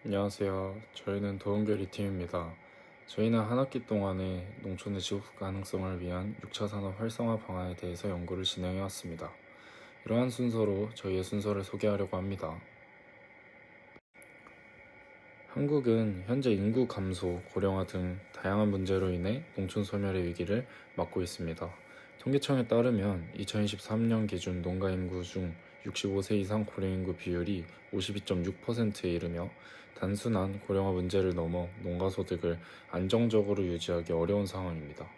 안녕하세요. 저희는 도원결이 팀입니다. 저희는 한 학기 동안에 농촌의 지속 가능성을 위한 6차 산업 활성화 방안에 대해서 연구를 진행해 왔습니다. 이러한 순서로 저희의 순서를 소개하려고 합니다. 한국은 현재 인구 감소, 고령화 등 다양한 문제로 인해 농촌 소멸의 위기를 맞고 있습니다. 통계청에 따르면 2023년 기준 농가 인구 중 65세 이상 고령 인구 비율이 52.6%에 이르며 단순한 고령화 문제를 넘어 농가 소득을 안정적으로 유지하기 어려운 상황입니다.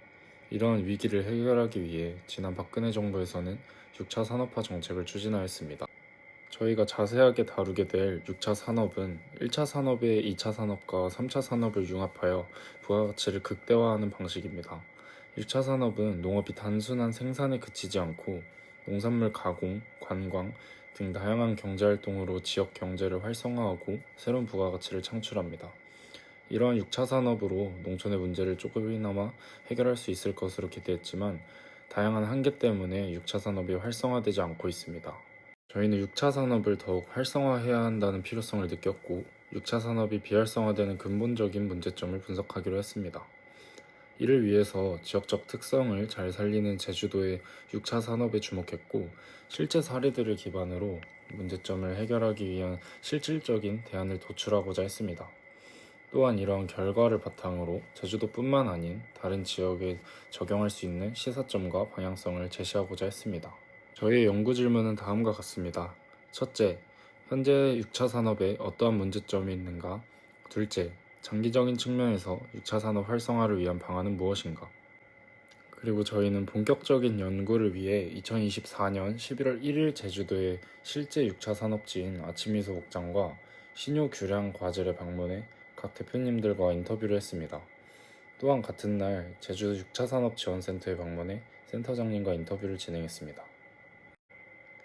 이러한 위기를 해결하기 위해 지난 박근혜 정부에서는 6차 산업화 정책을 추진하였습니다. 저희가 자세하게 다루게 될 6차 산업은 1차 산업의 2차 산업과 3차 산업을 융합하여 부가가치를 극대화하는 방식입니다. 6차 산업은 농업이 단순한 생산에 그치지 않고 농산물 가공, 관광 등 다양한 경제활동으로 지역 경제를 활성화하고 새로운 부가가치를 창출합니다. 이러한 6차 산업으로 농촌의 문제를 조금이나마 해결할 수 있을 것으로 기대했지만 다양한 한계 때문에 6차 산업이 활성화되지 않고 있습니다. 저희는 6차 산업을 더욱 활성화해야 한다는 필요성을 느꼈고 6차 산업이 비활성화되는 근본적인 문제점을 분석하기로 했습니다. 이를 위해서 지역적 특성을 잘 살리는 제주도의 6차 산업에 주목했고 실제 사례들을 기반으로 문제점을 해결하기 위한 실질적인 대안을 도출하고자 했습니다. 또한 이러한 결과를 바탕으로 제주도뿐만 아닌 다른 지역에 적용할 수 있는 시사점과 방향성을 제시하고자 했습니다. 저희의 연구 질문은 다음과 같습니다. 첫째, 현재 6차 산업에 어떠한 문제점이 있는가? 둘째, 장기적인 측면에서 6차 산업 활성화를 위한 방안은 무엇인가? 그리고 저희는 본격적인 연구를 위해 2024년 11월 1일 제주도의 실제 6차 산업지인 아침미소 목장과 신효 규량 과제를 방문해 각 대표님들과 인터뷰를 했습니다. 또한 같은 날 제주 6차 산업지원센터에 방문해 센터장님과 인터뷰를 진행했습니다.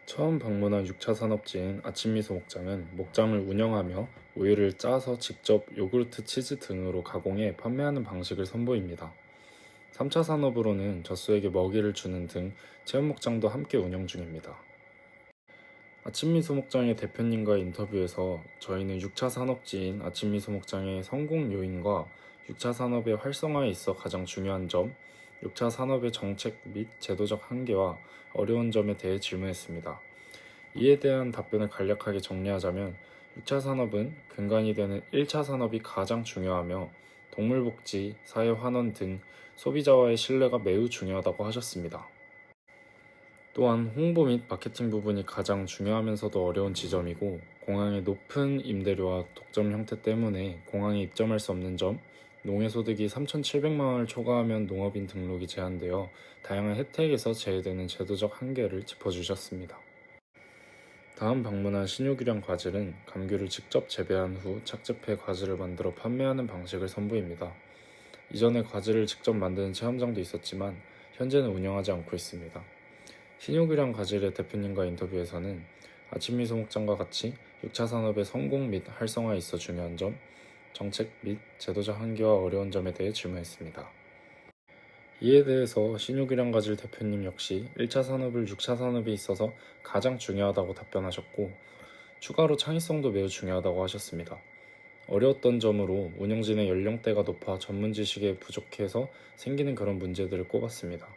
처음 방문한 6차 산업지인 아침미소 목장은 목장을 운영하며 우유를 짜서 직접 요구르트, 치즈 등으로 가공해 판매하는 방식을 선보입니다. 3차 산업으로는 젖소에게 먹이를 주는 등 체험 목장도 함께 운영 중입니다. 아침미소 목장의 대표님과의 인터뷰에서 저희는 6차 산업지인 아침미소 목장의 성공 요인과 6차 산업의 활성화에 있어 가장 중요한 점, 6차 산업의 정책 및 제도적 한계와 어려운 점에 대해 질문했습니다. 이에 대한 답변을 간략하게 정리하자면 6차 산업은 근간이 되는 1차 산업이 가장 중요하며 동물복지, 사회환원 등 소비자와의 신뢰가 매우 중요하다고 하셨습니다. 또한 홍보 및 마케팅 부분이 가장 중요하면서도 어려운 지점이고 공항의 높은 임대료와 독점 형태 때문에 공항에 입점할 수 없는 점, 농해소득이 3,700만 원을 초과하면 농업인 등록이 제한되어 다양한 혜택에서 제외되는 제도적 한계를 짚어주셨습니다. 다음 방문한 신효규량 과즙은 감귤을 직접 재배한 후 착즙해 과즙을 만들어 판매하는 방식을 선보입니다. 이전에 과즙을 직접 만드는 체험장도 있었지만 현재는 운영하지 않고 있습니다. 신효규량 과즙의 대표님과 인터뷰에서는 아침미소 목장과 같이 6차 산업의 성공 및 활성화에 있어 중요한 점, 정책 및 제도적 한계와 어려운 점에 대해 질문했습니다. 이에 대해서 신효규량 과즙 대표님 역시 1차 산업을 6차 산업에 있어서 가장 중요하다고 답변하셨고 추가로 창의성도 매우 중요하다고 하셨습니다. 어려웠던 점으로 운영진의 연령대가 높아 전문 지식에 부족해서 생기는 그런 문제들을 꼽았습니다.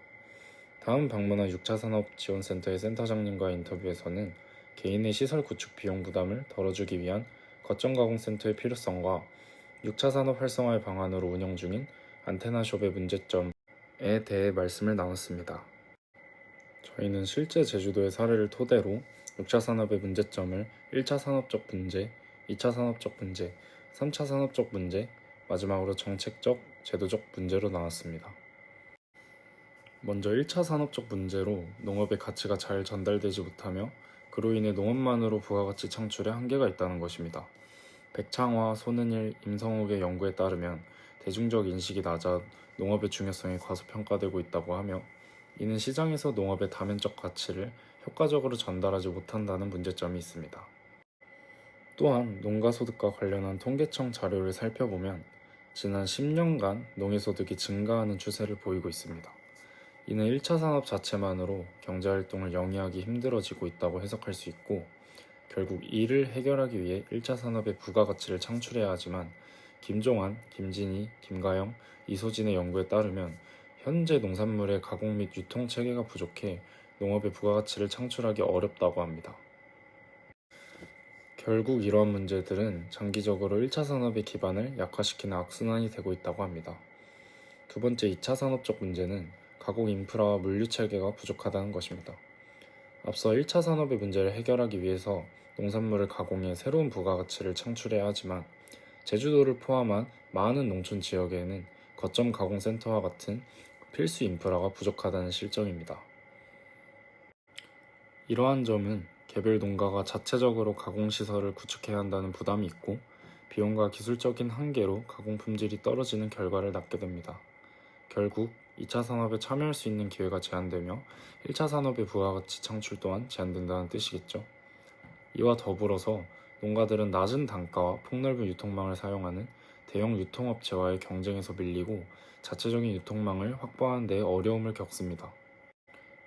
다음 방문한 6차 산업지원센터의 센터장님과의 인터뷰에서는 개인의 시설 구축 비용 부담을 덜어주기 위한 거점가공센터의 필요성과 6차 산업 활성화의 방안으로 운영 중인 안테나숍의 문제점에 대해 말씀을 나눴습니다. 저희는 실제 제주도의 사례를 토대로 6차 산업의 문제점을 1차 산업적 문제, 2차 산업적 문제, 3차 산업적 문제, 마지막으로 정책적, 제도적 문제로 나눴습니다. 먼저 1차 산업적 문제로 농업의 가치가 잘 전달되지 못하며 그로 인해 농업만으로 부가가치 창출에 한계가 있다는 것입니다. 백창화, 손은일, 임성욱의 연구에 따르면 대중적 인식이 낮아 농업의 중요성이 과소평가되고 있다고 하며 이는 시장에서 농업의 다면적 가치를 효과적으로 전달하지 못한다는 문제점이 있습니다. 또한 농가소득과 관련한 통계청 자료를 살펴보면 지난 10년간 농해소득이 증가하는 추세를 보이고 있습니다. 이는 1차 산업 자체만으로 경제활동을 영위하기 힘들어지고 있다고 해석할 수 있고 결국 이를 해결하기 위해 1차 산업의 부가가치를 창출해야 하지만 김종환, 김진희, 김가영, 이소진의 연구에 따르면 현재 농산물의 가공 및 유통 체계가 부족해 농업의 부가가치를 창출하기 어렵다고 합니다. 결국 이러한 문제들은 장기적으로 1차 산업의 기반을 약화시키는 악순환이 되고 있다고 합니다. 두 번째 2차 산업적 문제는 가공 인프라와 물류 체계가 부족하다는 것입니다. 앞서 1차 산업의 문제를 해결하기 위해서 농산물을 가공해 새로운 부가가치를 창출해야 하지만 제주도를 포함한 많은 농촌 지역에는 거점 가공센터와 같은 필수 인프라가 부족하다는 실정입니다. 이러한 점은 개별 농가가 자체적으로 가공시설을 구축해야 한다는 부담이 있고 비용과 기술적인 한계로 가공 품질이 떨어지는 결과를 낳게 됩니다. 결국 2차 산업에 참여할 수 있는 기회가 제한되며 1차 산업의 부가가치 창출 또한 제한된다는 뜻이겠죠. 이와 더불어서 농가들은 낮은 단가와 폭넓은 유통망을 사용하는 대형 유통업체와의 경쟁에서 밀리고 자체적인 유통망을 확보하는 데 어려움을 겪습니다.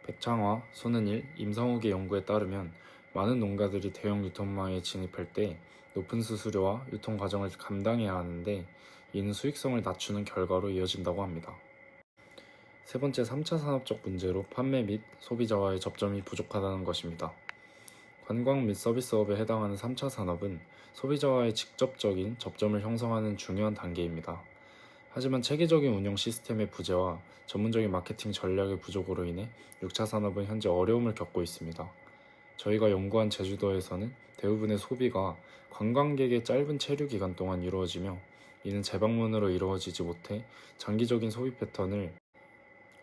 백창화, 손은일, 임성욱의 연구에 따르면 많은 농가들이 대형 유통망에 진입할 때 높은 수수료와 유통 과정을 감당해야 하는데 이는 수익성을 낮추는 결과로 이어진다고 합니다. 세 번째 3차 산업적 문제로 판매 및 소비자와의 접점이 부족하다는 것입니다. 관광 및 서비스업에 해당하는 3차 산업은 소비자와의 직접적인 접점을 형성하는 중요한 단계입니다. 하지만 체계적인 운영 시스템의 부재와 전문적인 마케팅 전략의 부족으로 인해 6차 산업은 현재 어려움을 겪고 있습니다. 저희가 연구한 제주도에서는 대부분의 소비가 관광객의 짧은 체류 기간 동안 이루어지며 이는 재방문으로 이루어지지 못해 장기적인 소비 패턴을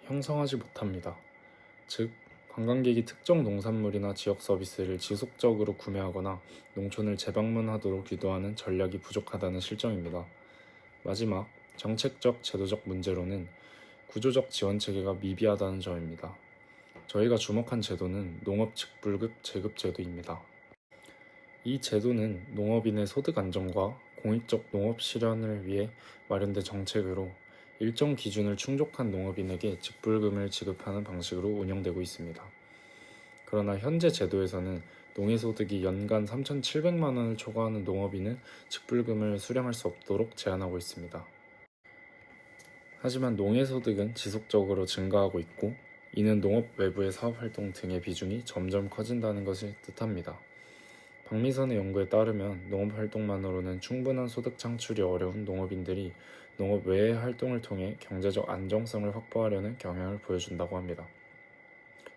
형성하지 못합니다. 즉, 관광객이 특정 농산물이나 지역 서비스를 지속적으로 구매하거나 농촌을 재방문하도록 유도하는 전략이 부족하다는 실정입니다. 마지막, 정책적, 제도적 문제로는 구조적 지원 체계가 미비하다는 점입니다. 저희가 주목한 제도는 농업 직불급 제급 제도입니다. 이 제도는 농업인의 소득 안정과 공익적 농업 실현을 위해 마련된 정책으로 일정 기준을 충족한 농업인에게 직불금을 지급하는 방식으로 운영되고 있습니다. 그러나 현재 제도에서는 농해소득이 연간 3,700만 원을 초과하는 농업인은 직불금을 수령할 수 없도록 제한하고 있습니다. 하지만 농해소득은 지속적으로 증가하고 있고 이는 농업 외부의 사업활동 등의 비중이 점점 커진다는 것을 뜻합니다. 박미선의 연구에 따르면 농업활동만으로는 충분한 소득 창출이 어려운 농업인들이 농업 외의 활동을 통해 경제적 안정성을 확보하려는 경향을 보여준다고 합니다.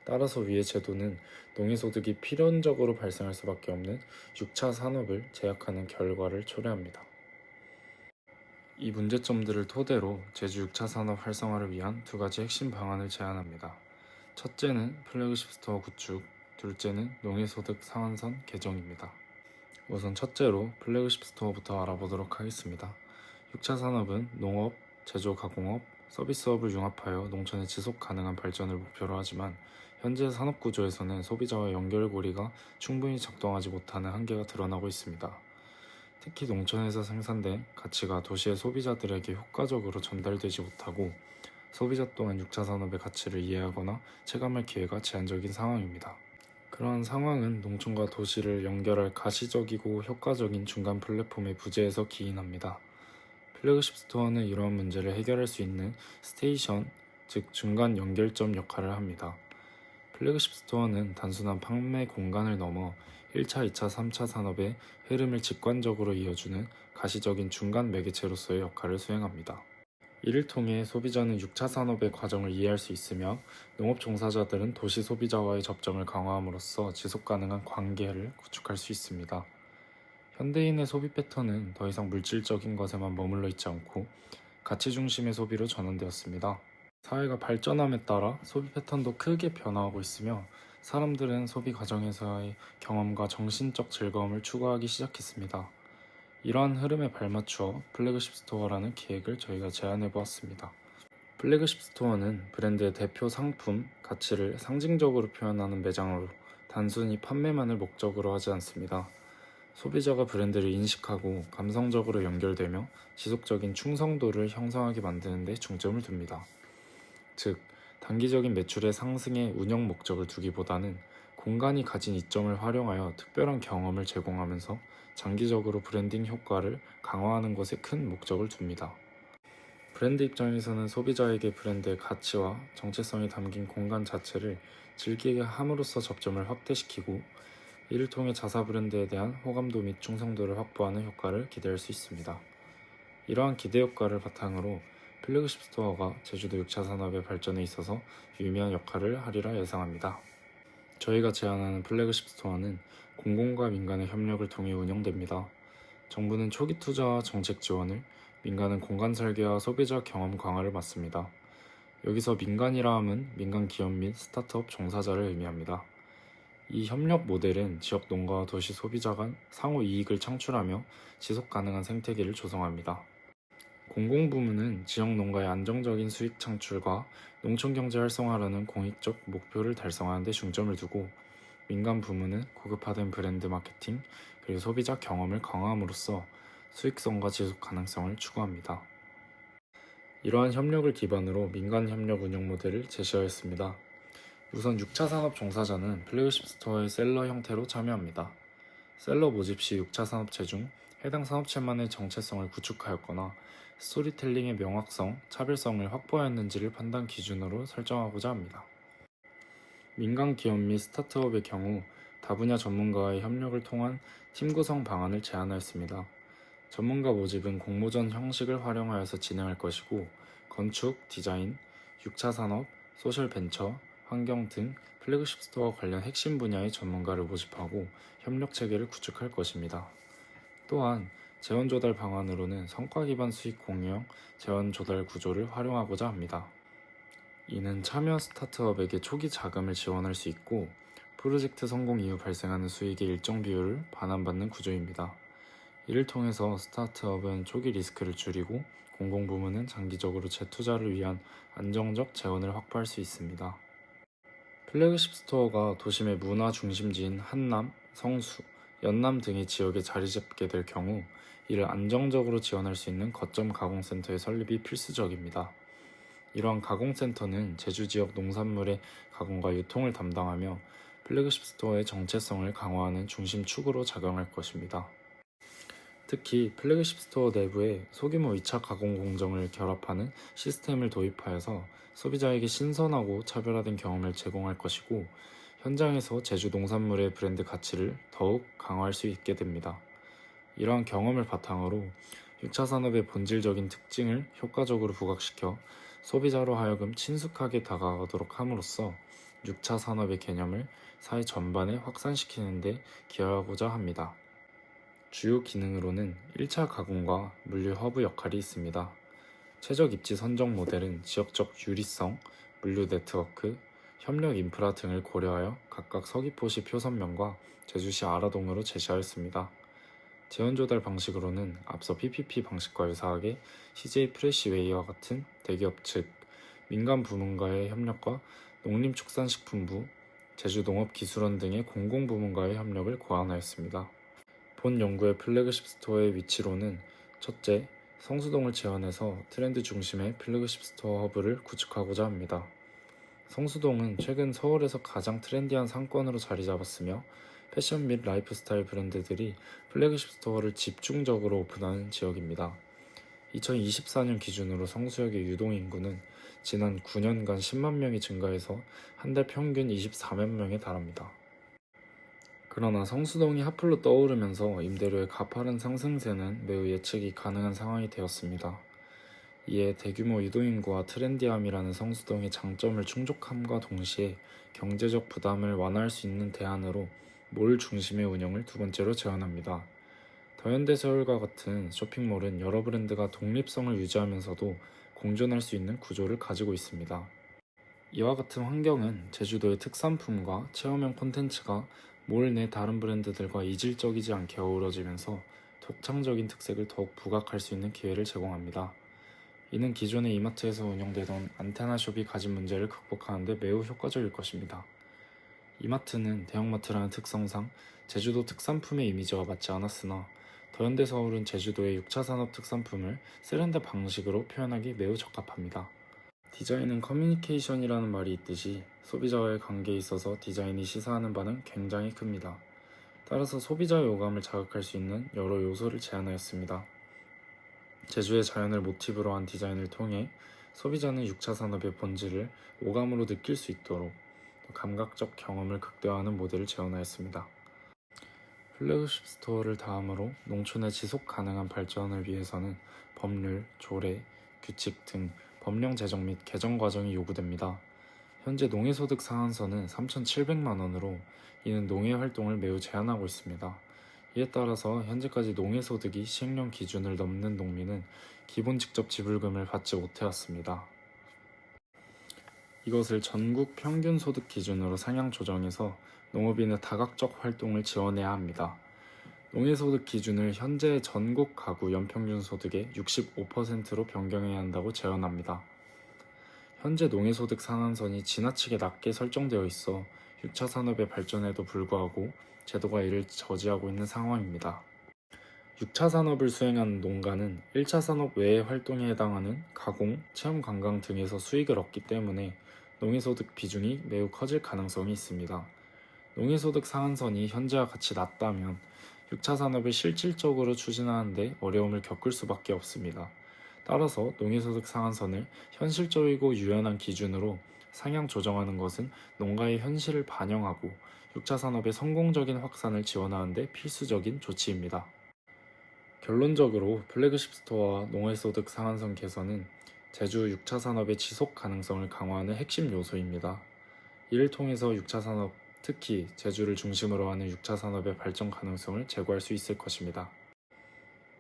따라서 위의 제도는 농해소득이 필연적으로 발생할 수밖에 없는 6차 산업을 제약하는 결과를 초래합니다. 이 문제점들을 토대로 제주 6차 산업 활성화를 위한 두 가지 핵심 방안을 제안합니다. 첫째는 플래그십 스토어 구축, 둘째는 농해소득 상한선 개정입니다. 우선 첫째로 플래그십 스토어부터 알아보도록 하겠습니다. 6차 산업은 농업, 제조 가공업, 서비스업을 융합하여 농촌의 지속 가능한 발전을 목표로 하지만 현재 산업 구조에서는 소비자와 연결고리가 충분히 작동하지 못하는 한계가 드러나고 있습니다. 특히 농촌에서 생산된 가치가 도시의 소비자들에게 효과적으로 전달되지 못하고 소비자 또한 6차 산업의 가치를 이해하거나 체감할 기회가 제한적인 상황입니다. 그러한 상황은 농촌과 도시를 연결할 가시적이고 효과적인 중간 플랫폼의 부재에서 기인합니다. 플래그십 스토어는 이러한 문제를 해결할 수 있는 스테이션, 즉 중간 연결점 역할을 합니다. 플래그십 스토어는 단순한 판매 공간을 넘어 1차, 2차, 3차 산업의 흐름을 직관적으로 이어주는 가시적인 중간 매개체로서의 역할을 수행합니다. 이를 통해 소비자는 6차 산업의 과정을 이해할 수 있으며 농업 종사자들은 도시 소비자와의 접점을 강화함으로써 지속가능한 관계를 구축할 수 있습니다. 현대인의 소비 패턴은 더 이상 물질적인 것에만 머물러 있지 않고 가치 중심의 소비로 전환되었습니다. 사회가 발전함에 따라 소비 패턴도 크게 변화하고 있으며 사람들은 소비 과정에서의 경험과 정신적 즐거움을 추구하기 시작했습니다. 이러한 흐름에 발맞추어 플래그십 스토어라는 기획을 저희가 제안해 보았습니다. 플래그십 스토어는 브랜드의 대표 상품, 가치를 상징적으로 표현하는 매장으로 단순히 판매만을 목적으로 하지 않습니다. 소비자가 브랜드를 인식하고 감성적으로 연결되며 지속적인 충성도를 형성하게 만드는 데 중점을 둡니다. 즉, 단기적인 매출의 상승에 운영 목적을 두기보다는 공간이 가진 이점을 활용하여 특별한 경험을 제공하면서 장기적으로 브랜딩 효과를 강화하는 것에 큰 목적을 둡니다. 브랜드 입장에서는 소비자에게 브랜드의 가치와 정체성이 담긴 공간 자체를 즐기게 함으로써 접점을 확대시키고, 이를 통해 자사 브랜드에 대한 호감도 및 충성도를 확보하는 효과를 기대할 수 있습니다. 이러한 기대 효과를 바탕으로 플래그십 스토어가 제주도 6차 산업의 발전에 있어서 유의미한 역할을 하리라 예상합니다. 저희가 제안하는 플래그십 스토어는 공공과 민간의 협력을 통해 운영됩니다. 정부는 초기 투자와 정책 지원을, 민간은 공간 설계와 소비자 경험 강화를 맡습니다. 여기서 민간이라 함은 민간 기업 및 스타트업 종사자를 의미합니다. 이 협력 모델은 지역 농가와 도시 소비자 간 상호 이익을 창출하며 지속 가능한 생태계를 조성합니다. 공공부문은 지역 농가의 안정적인 수익 창출과 농촌 경제 활성화라는 공익적 목표를 달성하는 데 중점을 두고, 민간 부문은 고급화된 브랜드 마케팅 그리고 소비자 경험을 강화함으로써 수익성과 지속 가능성을 추구합니다. 이러한 협력을 기반으로 민간 협력 운영 모델을 제시하였습니다. 우선 6차 산업 종사자는 플래그십 스토어의 셀러 형태로 참여합니다. 셀러 모집 시 6차 산업체 중 해당 산업체만의 정체성을 구축하였거나 스토리텔링의 명확성, 차별성을 확보하였는지를 판단 기준으로 설정하고자 합니다. 민간 기업 및 스타트업의 경우 다분야 전문가와의 협력을 통한 팀 구성 방안을 제안하였습니다. 전문가 모집은 공모전 형식을 활용하여서 진행할 것이고, 건축, 디자인, 6차 산업, 소셜 벤처, 환경 등 플래그십 스토어 관련 핵심 분야의 전문가를 모집하고 협력 체계를 구축할 것입니다. 또한 재원 조달 방안으로는 성과 기반 수익 공유형 재원 조달 구조를 활용하고자 합니다. 이는 참여 스타트업에게 초기 자금을 지원할 수 있고, 프로젝트 성공 이후 발생하는 수익의 일정 비율을 반환받는 구조입니다. 이를 통해서 스타트업은 초기 리스크를 줄이고 공공부문은 장기적으로 재투자를 위한 안정적 재원을 확보할 수 있습니다. 플래그십 스토어가 도심의 문화 중심지인 한남, 성수, 연남 등의 지역에 자리 잡게 될 경우 이를 안정적으로 지원할 수 있는 거점 가공센터의 설립이 필수적입니다. 이러한 가공센터는 제주 지역 농산물의 가공과 유통을 담당하며 플래그십 스토어의 정체성을 강화하는 중심 축으로 작용할 것입니다. 특히 플래그십 스토어 내부에 소규모 2차 가공 공정을 결합하는 시스템을 도입하여서 소비자에게 신선하고 차별화된 경험을 제공할 것이고, 현장에서 제주 농산물의 브랜드 가치를 더욱 강화할 수 있게 됩니다. 이러한 경험을 바탕으로 6차 산업의 본질적인 특징을 효과적으로 부각시켜 소비자로 하여금 친숙하게 다가가도록 함으로써 6차 산업의 개념을 사회 전반에 확산시키는 데 기여하고자 합니다. 주요 기능으로는 1차 가공과 물류 허브 역할이 있습니다. 최적 입지 선정 모델은 지역적 유리성, 물류 네트워크, 협력 인프라 등을 고려하여 각각 서귀포시 표선면과 제주시 아라동으로 제시하였습니다. 재원 조달 방식으로는 앞서 PPP 방식과 유사하게 CJ 프레시웨이와 같은 대기업 즉 민간 부문과의 협력과 농림축산식품부, 제주농업기술원 등의 공공부문과의 협력을 고안하였습니다. 본 연구의 플래그십 스토어의 위치로는 첫째, 성수동을 제한해서 트렌드 중심의 플래그십 스토어 허브를 구축하고자 합니다. 성수동은 최근 서울에서 가장 트렌디한 상권으로 자리 잡았으며 패션 및 라이프스타일 브랜드들이 플래그십 스토어를 집중적으로 오픈하는 지역입니다. 2024년 기준으로 성수역의 유동인구는 지난 9년간 10만 명이 증가해서 한 달 평균 24만 명에 달합니다. 그러나 성수동이 핫플로 떠오르면서 임대료의 가파른 상승세는 매우 예측이 가능한 상황이 되었습니다. 이에 대규모 유동인구와 트렌디함이라는 성수동의 장점을 충족함과 동시에 경제적 부담을 완화할 수 있는 대안으로 몰 중심의 운영을 두 번째로 제안합니다. 더현대서울과 같은 쇼핑몰은 여러 브랜드가 독립성을 유지하면서도 공존할 수 있는 구조를 가지고 있습니다. 이와 같은 환경은 제주도의 특산품과 체험형 콘텐츠가 몰 내 다른 브랜드들과 이질적이지 않게 어우러지면서 독창적인 특색을 더욱 부각할 수 있는 기회를 제공합니다. 이는 기존의 이마트에서 운영되던 안테나숍이 가진 문제를 극복하는 데 매우 효과적일 것입니다. 이마트는 대형마트라는 특성상 제주도 특산품의 이미지와 맞지 않았으나 더현대서울은 제주도의 6차 산업 특산품을 세련된 방식으로 표현하기 매우 적합합니다. 디자인은 커뮤니케이션이라는 말이 있듯이 소비자와의 관계에 있어서 디자인이 시사하는 바는 굉장히 큽니다. 따라서 소비자의 오감을 자극할 수 있는 여러 요소를 제안하였습니다. 제주의 자연을 모티브로 한 디자인을 통해 소비자는 6차 산업의 본질을 오감으로 느낄 수 있도록 감각적 경험을 극대화하는 모델을 제안하였습니다. 플래그십 스토어를 다음으로 농촌의 지속 가능한 발전을 위해서는 법률, 조례, 규칙 등 법령 제정 및 개정 과정이 요구됩니다. 현재 농해소득 상한선은 3,700만 원으로 이는 농해 활동을 매우 제한하고 있습니다. 이에 따라서 현재까지 농해소득이 시행령 기준을 넘는 농민은 기본 직접 지불금을 받지 못해왔습니다. 이것을 전국 평균 소득 기준으로 상향 조정해서 농업인의 다각적 활동을 지원해야 합니다. 농해소득 기준을 현재 전국 가구 연평균 소득의 65%로 변경해야 한다고 제언합니다. 현재 농해소득 상한선이 지나치게 낮게 설정되어 있어 6차 산업의 발전에도 불구하고 제도가 이를 저지하고 있는 상황입니다. 6차 산업을 수행하는 농가는 1차 산업 외의 활동에 해당하는 가공, 체험 관광 등에서 수익을 얻기 때문에 농해소득 비중이 매우 커질 가능성이 있습니다. 농해소득 상한선이 현재와 같이 낮다면 6차 산업을 실질적으로 추진하는 데 어려움을 겪을 수밖에 없습니다. 따라서 농해소득 상한선을 현실적이고 유연한 기준으로 상향 조정하는 것은 농가의 현실을 반영하고 6차 산업의 성공적인 확산을 지원하는 데 필수적인 조치입니다. 결론적으로 플래그십 스토어와 농해소득 상한선 개선은 제주 6차 산업의 지속 가능성을 강화하는 핵심 요소입니다. 이를 통해서 6차 산업, 특히 제주를 중심으로 하는 6차 산업의 발전 가능성을 제고할 수 있을 것입니다.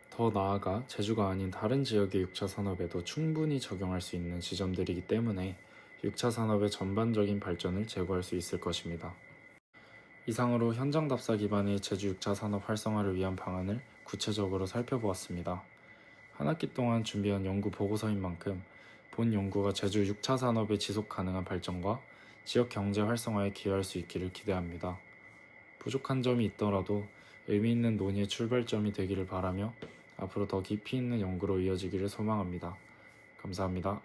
더 나아가 제주가 아닌 다른 지역의 6차 산업에도 충분히 적용할 수 있는 지점들이기 때문에 6차 산업의 전반적인 발전을 제고할 수 있을 것입니다. 이상으로 현장 답사 기반의 제주 6차 산업 활성화를 위한 방안을 구체적으로 살펴보았습니다. 한 학기 동안 준비한 연구 보고서인 만큼 본 연구가 제주 6차 산업의 지속 가능한 발전과 지역 경제 활성화에 기여할 수 있기를 기대합니다. 부족한 점이 있더라도 의미 있는 논의의 출발점이 되기를 바라며 앞으로 더 깊이 있는 연구로 이어지기를 소망합니다. 감사합니다.